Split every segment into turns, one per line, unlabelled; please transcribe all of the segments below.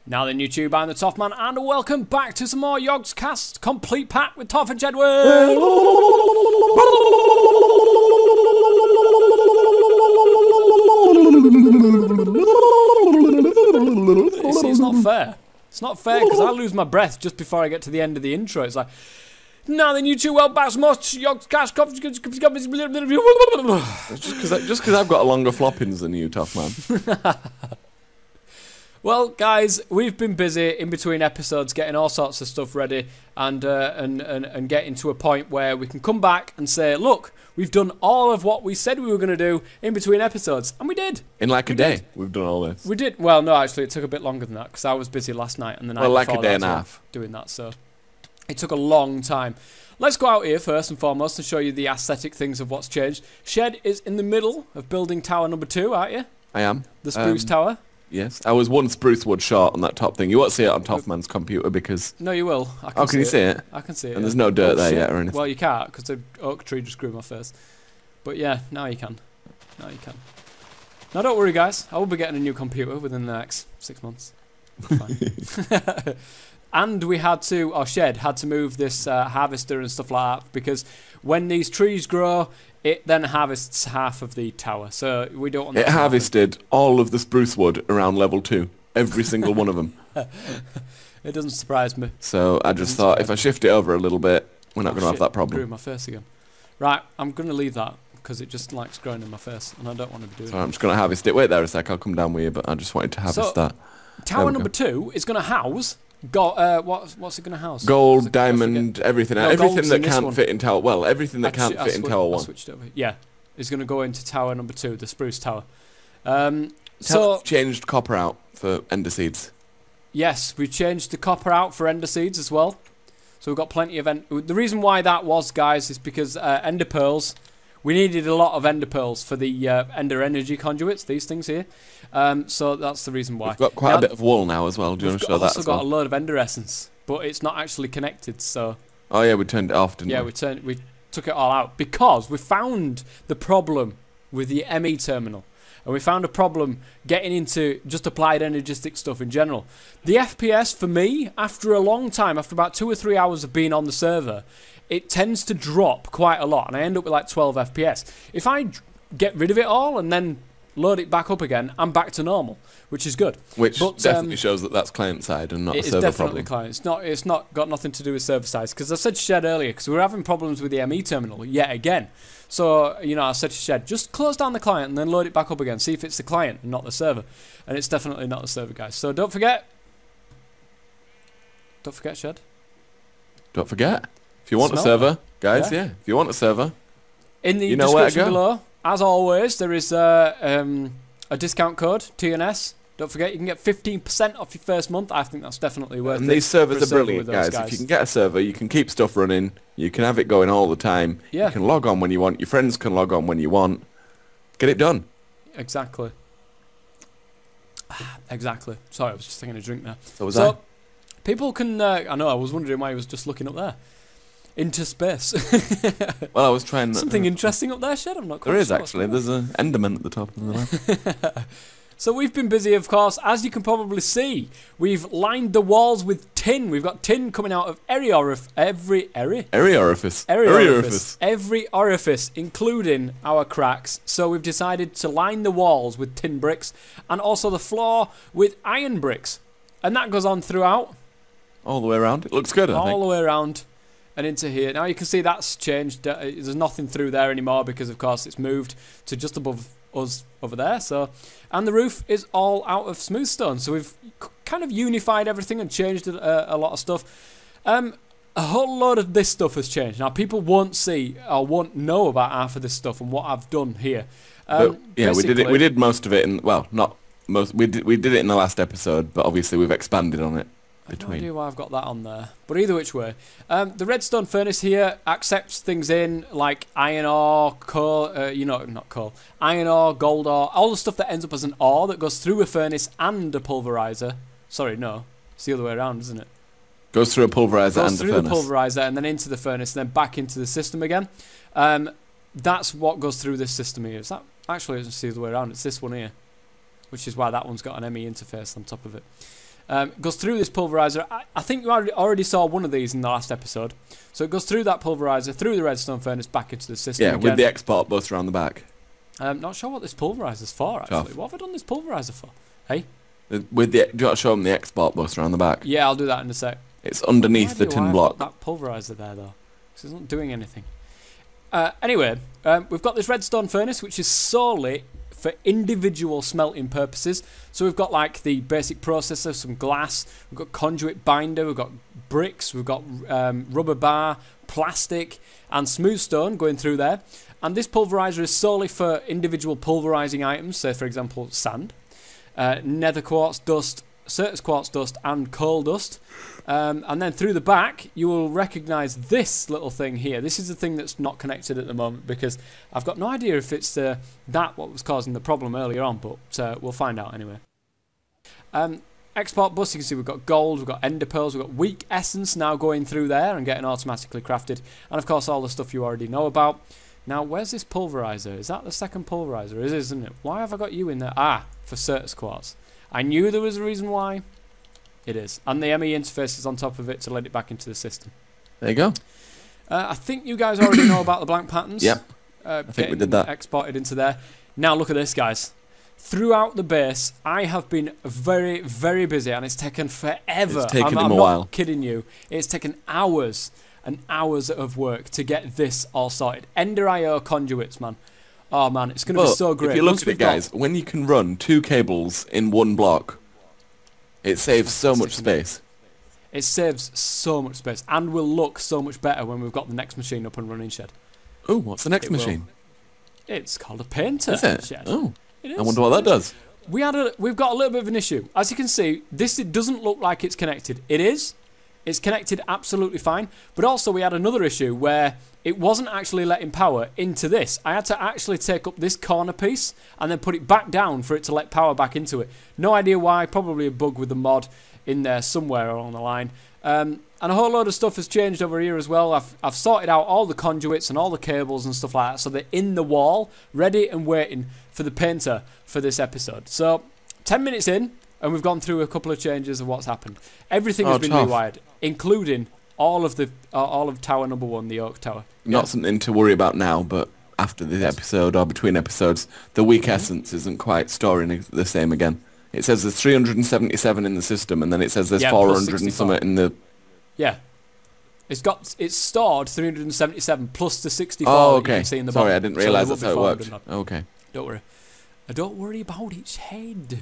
Now then, YouTube, I'm the Toff Man, and welcome back to some more Yogscast Complete Pack with Toff and Jedward. It's not fair. It's not fair because I lose my breath just before I get to the end of the intro. It's like, now then, YouTube, well, back some more Yogscast.
Just because I've got a longer floppings than you, Toff Man.
Well, guys, we've been busy in between episodes getting all sorts of stuff ready and getting to a point where we can come back and say, look, we've done all of what we said we were going to do in between episodes. And we did.
In like a day, we've done all this.
We did. Well, no, actually, it took a bit longer than that because I was busy last night and the night before
like a day and a half
doing that. So it took a long time. Let's go out here first and foremost and show you the aesthetic things of what's changed. Shed is in the middle of building tower number 2, aren't you?
I am.
The spruce tower.
Yes, I was one spruce wood short on that top thing. You won't see it on Toff Man's computer because...
No, you will.
Oh, can you see it?
I can see it.
And there's no dirt there yet or anything.
Well, you can't because the oak tree just grew my face. But yeah, now you can. Now you can. Now don't worry, guys. I will be getting a new computer within the next 6 months. Fine. And we had to, our shed had to move this harvester and stuff like that because when these trees grow, it then harvests half of the tower. So we don't want that.
It harvested all of the spruce wood around level 2. Every single one of them.
It doesn't surprise me.
So I just thought if I shift it over a little bit, we're not going to have that problem.
Grew my face again. Right, I'm going to leave that because it just likes growing in my face and I don't want to be doing it.
So I'm just going to harvest it. Wait there a sec, I'll come down with you, but I just wanted to harvest that.
Tower number 2 is going to house... what's it going to house?
Gold, diamond, everything.
No,
everything that can't fit in tower. Well, everything that can't fit in tower 1.
Switched over. Yeah, is going to go into tower number 2, the spruce tower.
So changed copper out for ender seeds.
Yes, we changed the copper out for ender seeds as well. So we've got plenty of the reason why that was, guys, is because ender pearls. We needed a lot of ender pearls for the ender energy conduits. These things here. So that's the reason why.
We've got quite a bit of wool now as well. Do you want to show that?
We've also got a load of ender essence, but it's not actually connected. So.
Oh yeah, we turned it off, didn't we?
Yeah, we took it all out because we found the problem with the ME terminal, and we found a problem getting into just applied energistic stuff in general. The FPS for me, after a long time, after about 2 or 3 hours of being on the server, it tends to drop quite a lot, and I end up with like 12 FPS. If I get rid of it all and then load it back up again, I'm back to normal, which is good.
Which definitely shows that that's client side and not a server problem. It is definitely
client. It's not got nothing to do with server side. Because I said to Shed earlier, because we were having problems with the ME terminal yet again. So, you know, I said to Shed, just close down the client and then load it back up again. See if it's the client and not the server. And it's definitely not the server, guys. So don't forget. Don't forget, Shed.
Don't forget. If you want a server, guys, yeah. If you want a server,
in the description below, as always, there is a discount code, TNS. Don't forget, you can get 15% off your first month. I think that's definitely worth it.
And these servers are brilliant, guys. If you can get a server, you can keep stuff running. You can have it going all the time. Yeah. You can log on when you want. Your friends can log on when you want. Get it done.
Exactly. Exactly. Sorry, I was just taking a drink there.
So was I.
People can... I know, I was wondering why he was just looking up there. Into space.
Well, I was trying...
Something interesting up there, Shed? I'm not quite sure.
There is, actually. There's an Enderman at the top of the line.
So we've been busy, of course. As you can probably see, we've lined the walls with tin. We've got tin coming out of every orifice, including our cracks. So we've decided to line the walls with tin bricks and also the floor with iron bricks. And that goes on throughout.
All the way around. It looks good, I think.
All the way around. And into here. Now you can see that's changed. There's nothing through there anymore because, of course, it's moved to just above us over there. So, and the roof is all out of smooth stone. So we've kind of unified everything and changed a lot of stuff. A whole load of this stuff has changed. Now people won't see or won't know about half of this stuff and what I've done here.
Yeah, we did it. We did most of it in not most. We did it in the last episode, but obviously we've expanded on it.
I have no idea why I've got that on there. But either which way. The redstone furnace here accepts things in like iron ore, coal, not coal, iron ore, gold ore, all the stuff that ends up as an ore that goes through a furnace and a pulverizer. Sorry, no. It's the other way around, isn't it?
Goes through a pulverizer and a furnace. Goes through the
pulverizer and then into the furnace and then back into the system again. That's what goes through this system here. Is that actually it's the other way around? It's this one here. Which is why that one's got an ME interface on top of it. Goes through this pulverizer. I think you already saw one of these in the last episode. So it goes through that pulverizer, through the redstone furnace, back into the system again.
With the export bus around the back.
Not sure what this pulverizer's for, actually. Toff. What have I done this pulverizer for? Hey?
Do you want to show them the export bus around the back?
Yeah, I'll do that in a sec.
It's underneath the tin block.
I've got that pulverizer there, though. Because it's not doing anything. Anyway, we've got this redstone furnace, which is solely for individual smelting purposes. So we've got like the basic processor, some glass, we've got conduit binder, we've got bricks, we've got rubber bar, plastic and smooth stone going through there. And this pulverizer is solely for individual pulverizing items, say for example sand, nether quartz dust, Certus quartz dust and coal dust. And then through the back you will recognise this little thing here. This is the thing that's not connected at the moment because I've got no idea if it's what was causing the problem earlier on, but we'll find out anyway. Export bus, you can see we've got gold, we've got ender pearls, we've got weak essence now going through there and getting automatically crafted, and of course all the stuff you already know about. Now where's this pulverizer? Is that the second pulverizer? It is, isn't it? Why have I got you in there? Ah, for Certus quartz. I knew there was a reason why. It is. And the ME interface is on top of it to let it back into the system.
There you go.
I think you guys already know about the blank patterns.
Yep. I think we did that.
Exported into there. Now look at this, guys. Throughout the base, I have been very, very busy, and it's taken forever.
It's taken them a while.
I'm not kidding you. It's taken hours and hours of work to get this all sorted. Ender IO conduits, man. Oh man, it's going to be so great.
If you look at it, guys, when you can run 2 cables in one block, it saves so much space.
It saves so much space, and will look so much better when we've got the next machine up and running, Shed.
Oh, what's the next machine?
It's called a painter.
Is it?
Shed.
Oh,
it is.
I wonder what that does.
We've got a little bit of an issue. As you can see, it doesn't look like it's connected. It is. It's connected absolutely fine. But also we had another issue where it wasn't actually letting power into this. I had to actually take up this corner piece and then put it back down for it to let power back into it. No idea why. Probably a bug with the mod in there somewhere along the line. And a whole load of stuff has changed over here as well. I've sorted out all the conduits and all the cables and stuff like that, so they're in the wall, ready and waiting for the painter for this episode. So 10 minutes in, and we've gone through a couple of changes of what's happened. Everything has been rewired, including all of tower number 1, the oak tower.
Not something to worry about now, but after the episode or between episodes, the weak essence isn't quite storing the same again. It says there's 377 in the system, and then it says there's 400 and something in the...
Yeah. It's stored 377 plus the 64
that you
can see in the bottom.
Sorry, I didn't realise that's how it worked. Okay.
Don't worry. Don't worry about its head.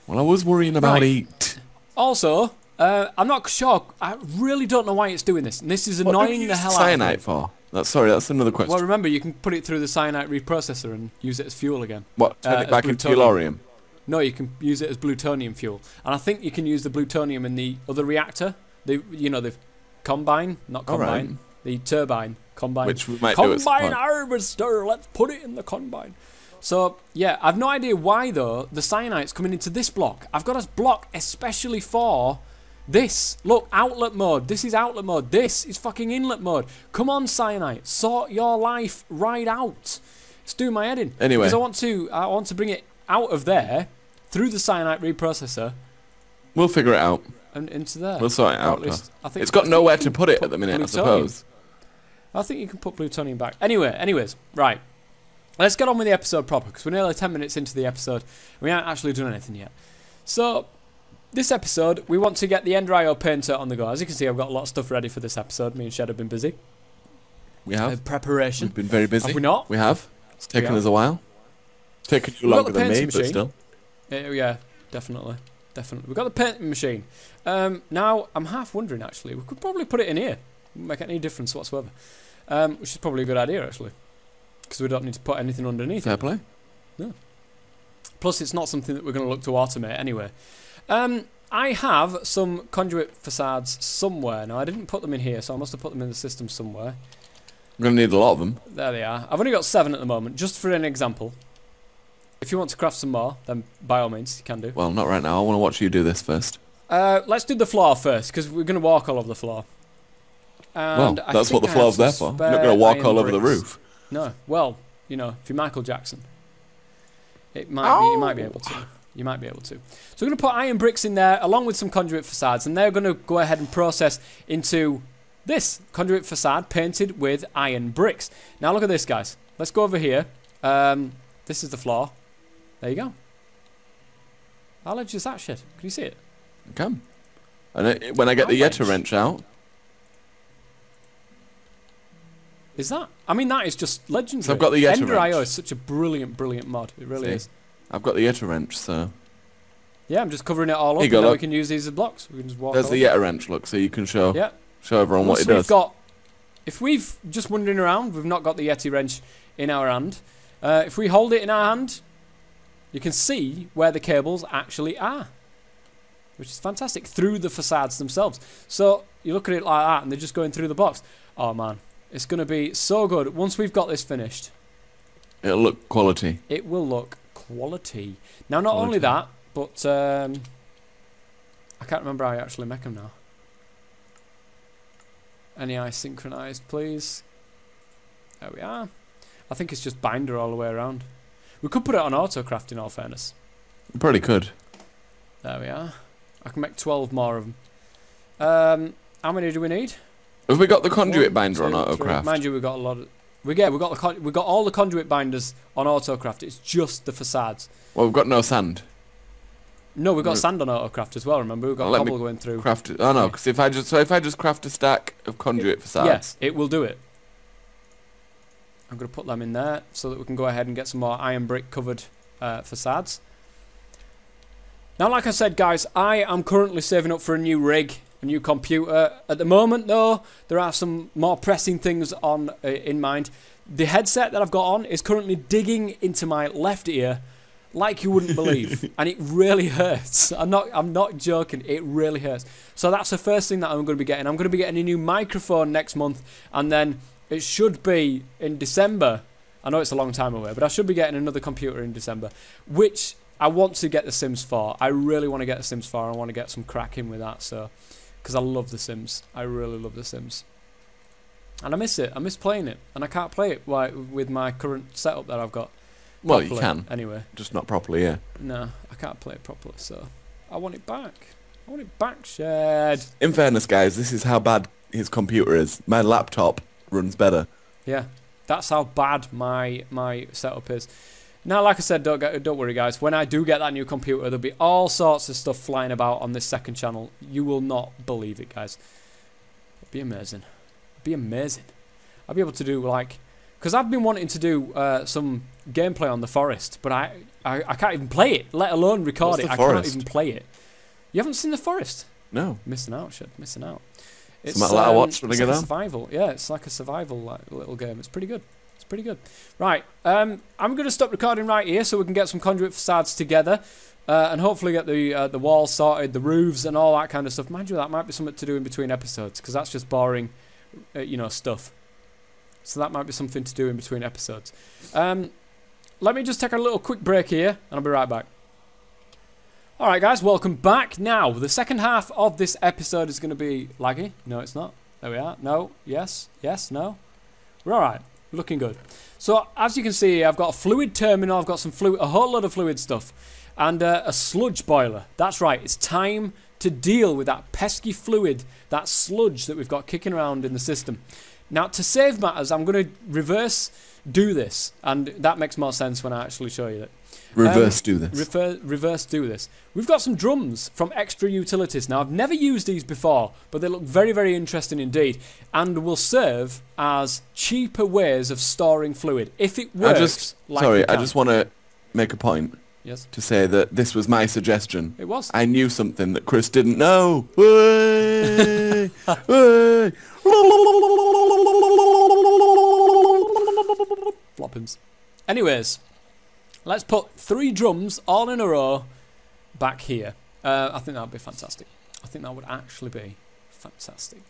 Well, I was worrying about it.
Also, I'm not sure. I really don't know why it's doing this. And this is annoying the hell out of me.
Cyanide for? That's another question.
Well, remember, you can put it through the cyanide reprocessor and use it as fuel again.
What? Turn it back into tellurium?
No, you can use it as plutonium fuel. And I think you can use the plutonium in the other reactor. The combine, not combine. Right. The turbine combine.
Which we might do at some point.
Combine harvester. Let's put it in the combine. So, yeah, I've no idea why, though, the cyanide's coming into this block. I've got a block especially for this. Look, outlet mode. This is outlet mode. This is fucking inlet mode. Come on, cyanide. Sort your life right out. It's doing my head in.
Anyway.
Because I want to bring it out of there through the cyanide reprocessor.
We'll figure it out.
And into there.
We'll sort it out. It's got nowhere to put it at the minute, I suppose.
I think you can put plutonium back. Anyways, right. Let's get on with the episode proper, because we're nearly 10 minutes into the episode. And we haven't actually done anything yet. So, this episode, we want to get the Ender IO painter on the go. As you can see, I've got a lot of stuff ready for this episode. Me and Shed have been busy.
We have.
Preparation.
We've been very busy.
Have we not?
We have. It's taken us a while. Taken you longer than me, but still.
Yeah, definitely. We've got the painting machine. Now, I'm half wondering, actually, we could probably put it in here. Wouldn't make any difference whatsoever. Which is probably a good idea, actually. Because we don't need to put anything underneath.
Fair play.
No. Plus, it's not something that we're going to look to automate anyway. I have some conduit facades somewhere. Now, I didn't put them in here, so I must have put them in the system somewhere.
I'm going to need a lot of them.
There they are. I've only got 7 at the moment, just for an example. If you want to craft some more, then by all means, you can do.
Well, not right now. I want to watch you do this first.
Let's do the floor first, because we're going to walk all over the floor. And
well, that's what the floor's there for. You're not going to walk all over the roof.
No. Well, if you're Michael Jackson, you might be able to. You might be able to. So we're going to put iron bricks in there along with some conduit facades, and they're going to go ahead and process into this conduit facade painted with iron bricks. Now look at this, guys. Let's go over here. This is the floor. There you go. How large is that shit? Can you see it?
I can. And when I get the Yeti wrench out.
Is that? I mean, that is just legendary.
So I've got the Yeti
Ender
wrench.
IO is such a brilliant, brilliant mod. It really is.
I've got the Yeti wrench, so.
Yeah, I'm just covering it all up,
and
then we can use these as blocks. We can just walk.
There's the Yeti wrench, look, so you can show everyone what it does.
If we've just wandering around, we've not got the Yeti wrench in our hand. If we hold it in our hand, you can see where the cables actually are, which is fantastic, through the facades themselves. So you look at it like that, and they're just going through the box. Oh man, it's going to be so good once we've got this finished.
It'll look quality.
It will look quality. Now, not only that, but I can't remember how I actually make them now. Any eye synchronized, please. There we are. I think it's just binder all the way around. We could put it on AutoCraft in all fairness.
You probably could.
There we are. I can make 12 more of them. How many do we need?
Have we got the conduit binder on AutoCraft?
Mind you, we've got a lot of... we got all the conduit binders on AutoCraft. It's just the facades.
Well, we've got no sand.
No, we've got sand on AutoCraft as well. Remember, we've got cobble going through.
Craft it. Oh no, because if I just craft a stack of conduit facades.
Yes, it will do it. I'm going to put them in there so that we can go ahead and get some more iron brick covered facades. Now, like I said, guys, I am currently saving up for a new rig, a new computer. At the moment, though, there are some more pressing things on in mind. The headset that I've got on is currently digging into my left ear like you wouldn't believe, and it really hurts. I'm not joking. It really hurts. So that's the first thing that I'm going to be getting. I'm going to be getting a new microphone next month, and then it should be in December. I know it's a long time away, but I should be getting another computer in December, which I want to get The Sims 4. I really want to get The Sims 4. I want to get some cracking with that, so because I love The Sims. I really love The Sims. And I miss it. I miss playing it. And I can't play it with my current setup that I've got.
Well, you can.
Anyway.
Just not properly, yeah.
No, I can't play it properly, so I want it back. I want it back, Shed.
In fairness, guys, this is how bad his computer is. My laptop runs better.
Yeah, that's how bad my setup is. Now, like I said, don't worry, guys. When I do get that new computer, there'll be all sorts of stuff flying about on this second channel. You will not believe it, guys. It'll be amazing. It'll be amazing. I'll be able to do, like... because I've been wanting to do some gameplay on The Forest, but I can't even play it, let alone record it. I can't even play it. You haven't seen The Forest?
No.
Missing out, Shed. Missing out.
It's something like I watched when I get on.
Survival. Yeah, it's like a survival little game. It's pretty good. It's pretty good. Right, I'm going to stop recording right here so we can get some conduit facades together and hopefully get the walls sorted, the roofs and all that kind of stuff. Mind you, that might be something to do in between episodes because that's just boring, stuff. So that might be something to do in between episodes. Let me just take a little quick break here, and I'll be right back. Alright guys, welcome back. Now, the second half of this episode is going to be laggy. No, it's not. There we are. No, yes, no. We're alright. We're looking good. So, as you can see, I've got a fluid terminal, I've got a whole lot of fluid stuff, and a sludge boiler. That's right, it's time to deal with that pesky fluid, that sludge that we've got kicking around in the system. Now, to save matters, I'm going to reverse do this, and that makes more sense when I actually show you that.
Reverse do this.
Reverse do this. We've got some drums from Extra Utilities. Now, I've never used these before, but they look very, very interesting indeed, and will serve as cheaper ways of storing fluid. If it works,
I just want to make a point.
Yes.
To say that this was my suggestion.
It was.
I knew something that Chris didn't know. Way! Way!
Floppins. Anyways, let's put 3 drums all in a row back here. I think that would be fantastic. I think that would actually be fantastic.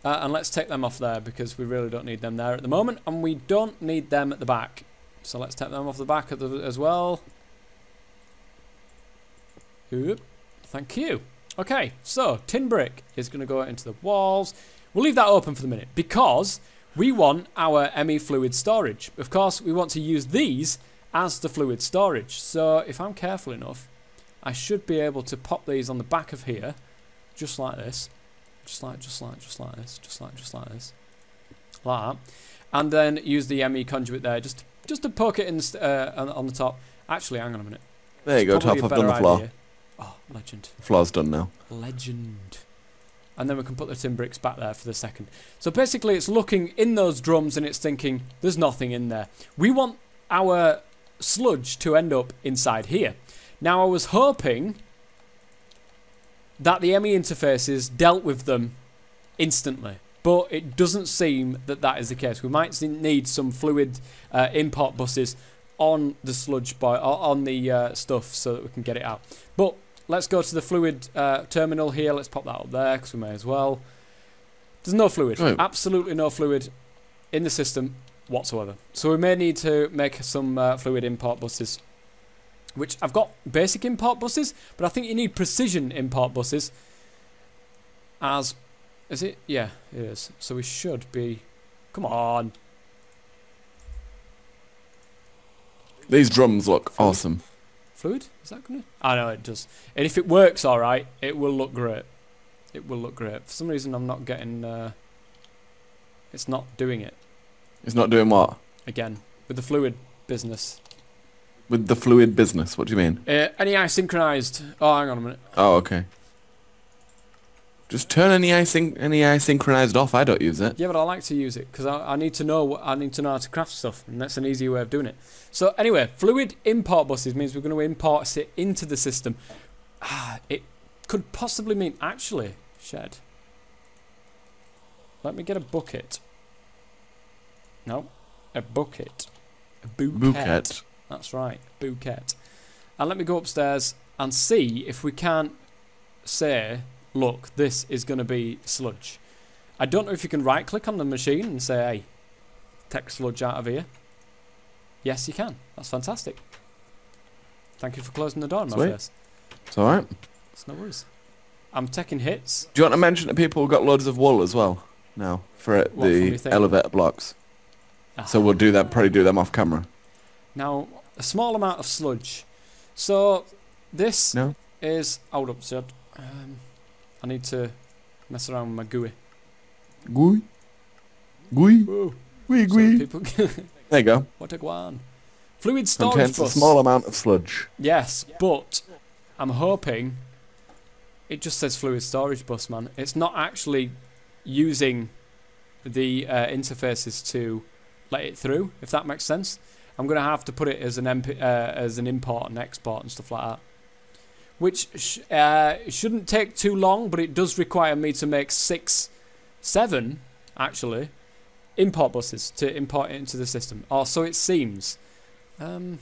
And let's take them off there because we really don't need them there at the moment, and we don't need them at the back. So let's take them off the back as well. Oop. Thank you. Okay, so tin brick is going to go into the walls. We'll leave that open for the minute because we want our ME fluid storage. Of course, we want to use these as the fluid storage. So if I'm careful enough, I should be able to pop these on the back of here, just like this. Just like this. Like that. And then use the ME conduit there, just to poke it in on the top. Actually, hang on a minute.
There you go, Toff. I've done the floor.
Oh, legend.
The floor's done now.
Legend. And then we can put the tin bricks back there for the second. So basically, it's looking in those drums and it's thinking, there's nothing in there. We want our sludge to end up inside here. Now, I was hoping that the ME interfaces dealt with them instantly. But it doesn't seem that that is the case. We might need some fluid import buses on the sludge on the stuff so that we can get it out. But let's go to the fluid terminal here. Let's pop that up there because we may as well. There's no fluid. Right. Absolutely no fluid in the system whatsoever. So we may need to make some fluid import buses. Which I've got basic import buses, but I think you need precision import buses. Is it? Yeah, it is. So we should be... Come on.
These drums look awesome.
Fluid? Is that gonna... I know it does. And if it works alright, it will look great. It will look great. For some reason I'm not getting... it's not doing it.
It's not doing what?
Again, with the fluid business.
With the fluid business? What do you mean?
Any synchronized... Oh, hang on a minute.
Oh, okay. Just turn any synchronized off. I don't use it.
Yeah, but I like to use it because I need to know how to craft stuff, and that's an easy way of doing it. So anyway, fluid import buses means we're going to import it into the system. It could possibly mean actually shed. Let me get a bucket. No, a bucket. A bouquet. That's right, bouquet. And let me go upstairs and see if we can't say, look, this is going to be sludge. I don't know if you can right click on the machine and say, hey, take sludge out of here. Yes, you can. That's fantastic. Thank you for closing the door in my face.
It's alright.
It's no worries. I'm taking hits.
Do you want to mention that people got loads of wool as well now for the elevator blocks? So we'll do that, probably do them off camera.
Now, a small amount of sludge. So this is... Hold up, sir. I need to mess around with my GUI.
GUI? GUI?
Whoa.
GUI, GUI. There you go.
What a guan. Fluid storage
contains
bus.
A small amount of sludge.
Yes, but I'm hoping it just says fluid storage bus, man. It's not actually using the interfaces to let it through, if that makes sense. I'm going to have to put it as an import and export and stuff like that. Which shouldn't take too long, but it does require me to make 7 actually import buses to import it into the system. Or so it seems. I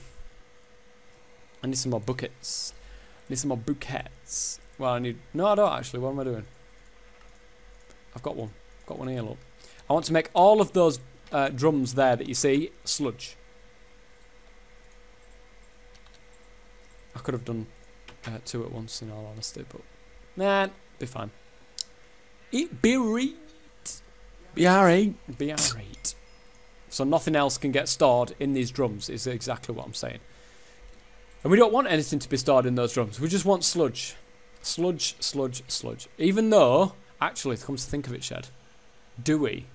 need some more buckets. I need some more bouquets. Well, I need... No, I don't actually. What am I doing? I've got one. I've got one here, look. I want to make all of those drums there that you see sludge. I could have done 2 at once, in all honesty, but nah, be fine. Be right.
Be alright.
Be alright. So nothing else can get stored in these drums, is exactly what I'm saying. And we don't want anything to be stored in those drums. We just want sludge. Sludge, sludge, sludge. Even though, actually, it comes to think of it, Shed, do we?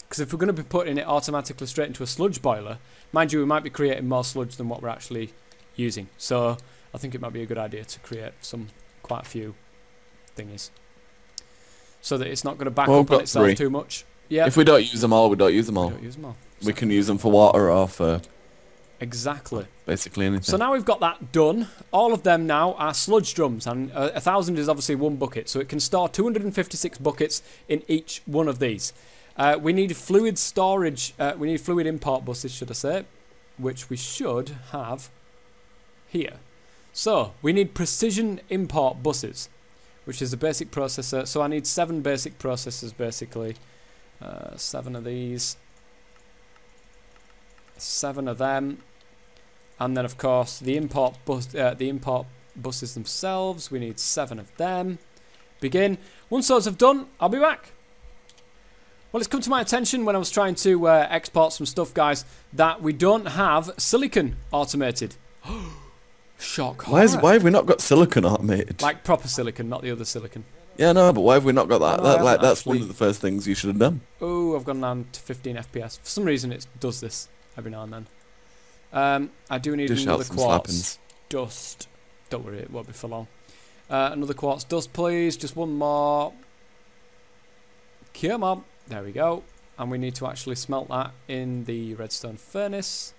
Because if we're going to be putting it automatically straight into a sludge boiler, mind you, we might be creating more sludge than what we're actually using. So I think it might be a good idea to create quite a few thingies, so that it's not going to back up on itself too much. Yeah.
If we don't use them all, we don't use them all.
We don't use them all.
We can use them for water or for...
Exactly.
Basically anything.
So now we've got that done. All of them now are sludge drums, and 1,000 is obviously 1 bucket, so it can store 256 buckets in each one of these. We need fluid storage. We need fluid import buses, should I say, which we should have here. So we need precision import buses, which is a basic processor. So I need 7 basic processors, basically. 7 of these. 7 of them. And then, of course, the import buses themselves. We need 7 of them. Begin. Once those have done, I'll be back. Well, it's come to my attention when I was trying to export some stuff, guys, that we don't have silicon automated. Shock.
Why have we not got silicon automated?
Like proper silicon, not the other silicon.
Yeah, no, but why have we not got that?
No,
That's one of the first things you should have done.
Oh, I've gone down to 15 FPS. For some reason, it does this every now and then. I do need another quartz dust. Don't worry, it won't be for long. Another quartz dust, please. Just one more. Come on. There we go. And we need to actually smelt that in the redstone furnace.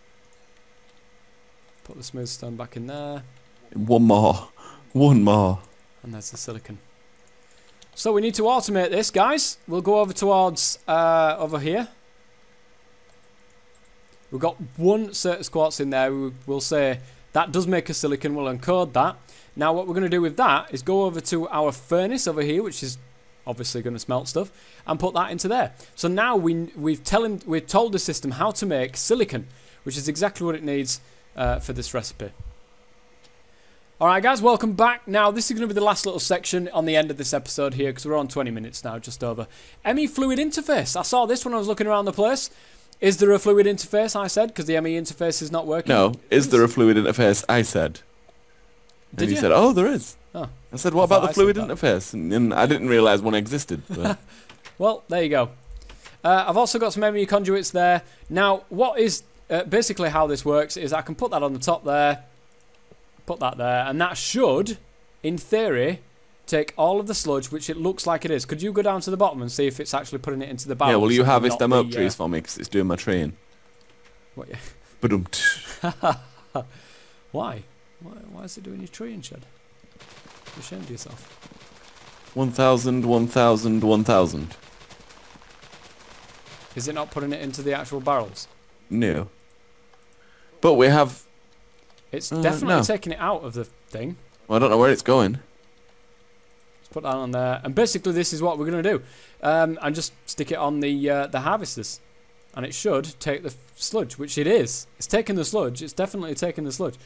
Put the smooth stone back in there.
One more. One more.
And there's the silicon. So we need to automate this, guys. We'll go over towards over here. We've got one certain quartz in there. We'll say that does make a silicon. We'll encode that. Now what we're going to do with that is go over to our furnace over here, which is obviously going to smelt stuff, and put that into there. So now we've told the system how to make silicon, which is exactly what it needs for this recipe. Alright guys, welcome back. Now this is going to be the last little section on the end of this episode here, because we're on 20 minutes now, just over. ME fluid interface. I saw this when I was looking around the place. Is there a fluid interface, I said, because the ME interface is not working?
No, is there a fluid interface, I said. And you said, oh, there is.
Oh.
I said, what about the fluid interface? And I didn't realise one existed. But.
Well, there you go. I've also got some ME conduits there. Now, what is basically how this works is I can put that on the top there, put that there, and that should, in theory, take all of the sludge, which it looks like it is. Could you go down to the bottom and see if it's actually putting it into the barrel?
Yeah, will you harvest them oak trees for me, because it's doing my treeing.
What? Yeah.
Ba-dumt.
Why? Why is it doing your treeing shed? You're ashamed of yourself.
1,000, 1,000, 1,000.
Is it not putting it into the actual barrels?
No. But we have...
It's definitely taking it out of the thing.
Well, I don't know where it's going.
Let's put that on there. And basically this is what we're going to do. And just stick it on the harvesters. And it should take the sludge, which it is. It's taking the sludge. It's definitely taking the sludge.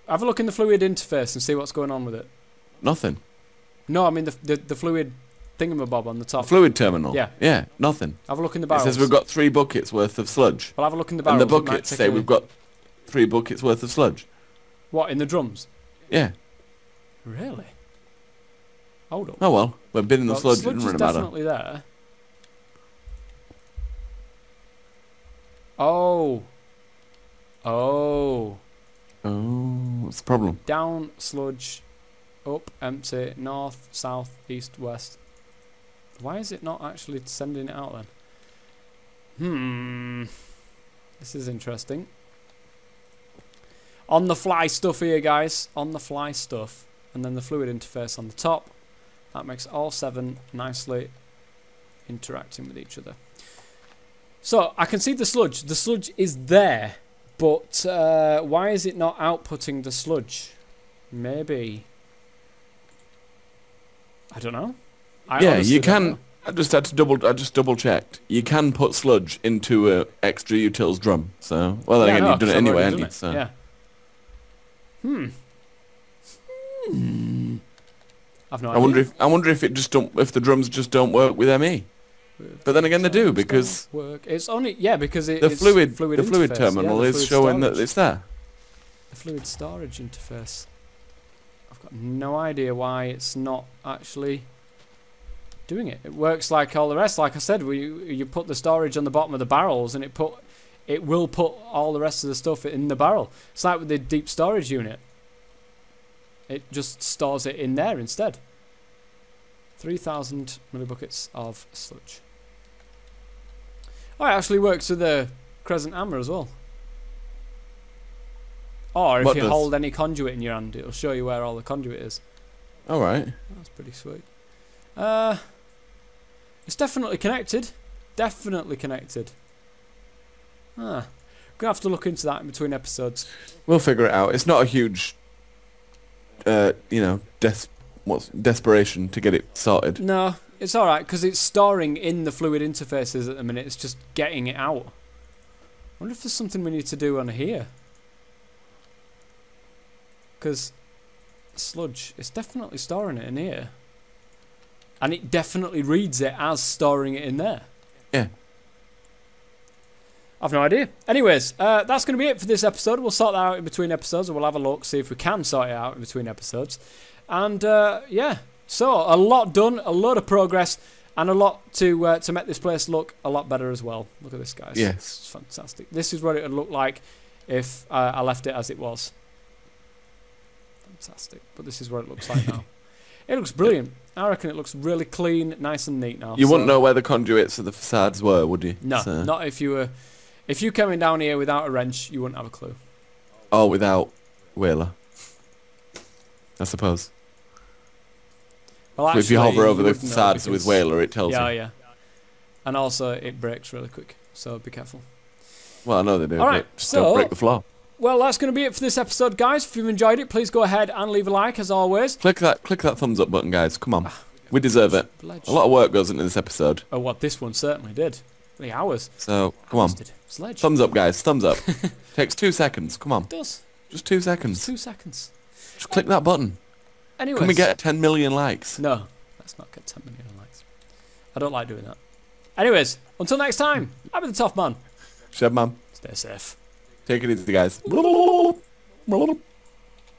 Have a look in the fluid interface and see what's going on with it.
Nothing.
No, I mean the fluid thingamabob on the top.
The fluid terminal?
Yeah.
Yeah, nothing.
Have a look in the barrels.
It says we've got 3 buckets worth of sludge.
Well, have a look in the barrels.
And the buckets say we've got 3 buckets worth of sludge.
What, in the drums?
Yeah.
Really? Hold up.
Oh well, we're bidding the sludge, it
sludge
didn't really
is
matter.
Definitely there. Oh. Oh.
Oh, what's the problem?
Down, sludge, up, empty, north, south, east, west. Why is it not actually sending it out then? This is interesting. On the fly stuff here, guys. On the fly stuff. And then the fluid interface on the top. That makes all 7 nicely interacting with each other. So, I can see the sludge. The sludge is there. But why is it not outputting the sludge? Maybe. I don't know.
Yeah, you can. I just double checked. You can put sludge into a extra utils drum. So, well, then again, you've done it anyway, haven't you? So.
Yeah. I've no idea.
I wonder if it just if the drums just don't work with ME. But then again, they do, because
it's only because
the fluid terminal is showing that it's there.
The fluid storage interface. I've got no idea why it's not actually doing it. It works like all the rest. Like I said, you put the storage on the bottom of the barrels, and it will put all the rest of the stuff in the barrel. It's like with the deep storage unit. It just stores it in there instead. 3,000 millibuckets of sludge. Oh, it actually works with the crescent hammer as well. Or if you hold any conduit in your hand, it'll show you where all the conduit is.
Alright.
That's pretty sweet. It's definitely connected. Definitely connected. Gonna have to look into that in between episodes.
We'll figure it out. It's not a huge, desperation to get it sorted.
No, it's alright, because it's storing in the fluid interfaces at the minute. It's just getting it out. I wonder if there's something we need to do on here. Because sludge, it's definitely storing it in here. And it definitely reads it as storing it in there.
Yeah.
I've no idea. Anyways, that's going to be it for this episode. We'll sort that out in between episodes, and we'll have a look, see if we can sort it out in between episodes. And yeah, so a lot done, a lot of progress, and a lot to make this place look a lot better as well. Look at this, guys.
Yes.
It's fantastic. This is what it would look like if I left it as it was. Fantastic. But this is what it looks like now. It looks brilliant. I reckon it looks really clean, nice and neat now.
You wouldn't know where the conduits of the facades were, would you?
No, not if you were... If you came in down here without a wrench, you wouldn't have a clue.
Oh, without Whaler, I suppose.
Well, actually,
if you hover over the facades with Whaler, it tells you.
Yeah. And also, it breaks really quick, so be careful.
Well, I know they do.
All right,
just don't break the floor.
Well, that's going to be it for this episode, guys. If you've enjoyed it, please go ahead and leave a like, as always.
Click that thumbs up button, guys. Come on. We deserve it.
Sludge.
A lot of work goes into this episode.
Oh, what? This one certainly did. 3 hours.
So, come on.
Sludge.
Thumbs up, guys. Thumbs up. Takes 2 seconds. Come on.
It does.
Just 2 seconds.
Just 2 seconds.
Just click that button.
Anyways.
Can we get 10 million likes?
No. Let's not get 10 million likes. I don't like doing that. Anyways, until next time, I've been the Toff Man.
Shed man.
Stay safe.
Take it easy, guys.